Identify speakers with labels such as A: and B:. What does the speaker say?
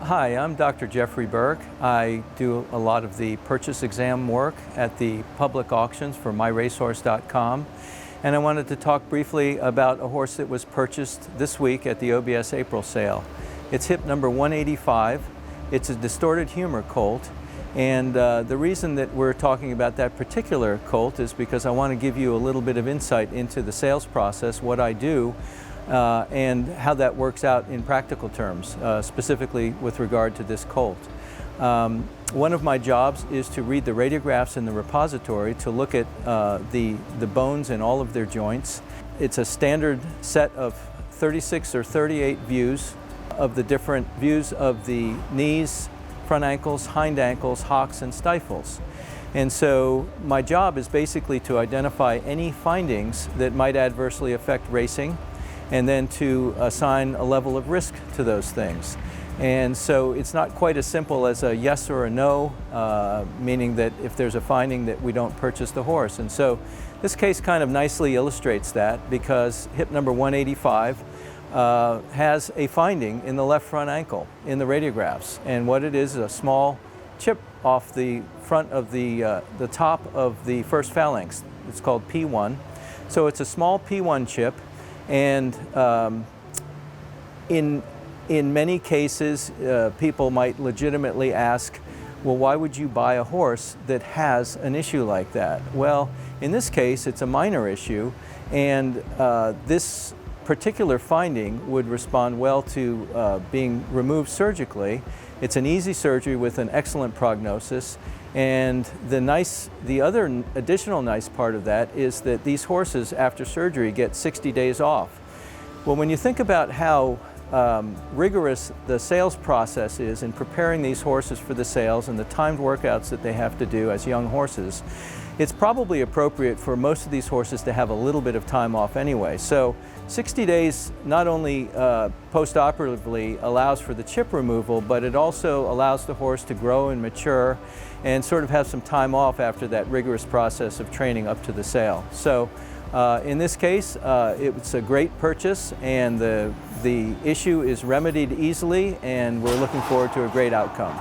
A: Hi, I'm Dr. Jeffrey Berk. I do a lot of the purchase exam work at the public auctions for MyRacehorse.com. And I wanted to talk briefly about a horse that was purchased this week at the OBS April sale. It's hip number 185. It's a distorted humor colt. And the reason that we're talking about that particular colt is because I want to give you a little bit of insight into the sales process, what I do, and how that works out in practical terms, specifically with regard to this colt. One of my jobs is to read the radiographs in the repository to look at the bones in all of their joints. It's a standard set of 36 or 38 views of the different views of the knees, front ankles, hind ankles, hocks, and stifles. And so my job is basically to identify any findings that might adversely affect racing, and then to assign a level of risk to those things. And so it's not quite as simple as a yes or a no, meaning that if there's a finding that we don't purchase the horse. And so this case kind of nicely illustrates that, because hip number 185 has a finding in the left front ankle in the radiographs. And what it is a small chip off the front of the top of the first phalanx. It's called P1. So it's a small P1 chip. And in many cases, people might legitimately ask, well, why would you buy a horse that has an issue like that? Well, in this case, it's a minor issue, and this particular finding would respond well to being removed surgically. It's an easy surgery with an excellent prognosis. And the other additional nice part of that is that these horses after surgery get 60 days off. Well, when you think about how rigorous the sales process is in preparing these horses for the sales and the timed workouts that they have to do as young horses, it's probably appropriate for most of these horses to have a little bit of time off anyway. So 60 days not only post-operatively allows for the chip removal, but it also allows the horse to grow and mature and sort of have some time off after that rigorous process of training up to the sale. So in this case, it's a great purchase, and the issue is remedied easily, and we're looking forward to a great outcome.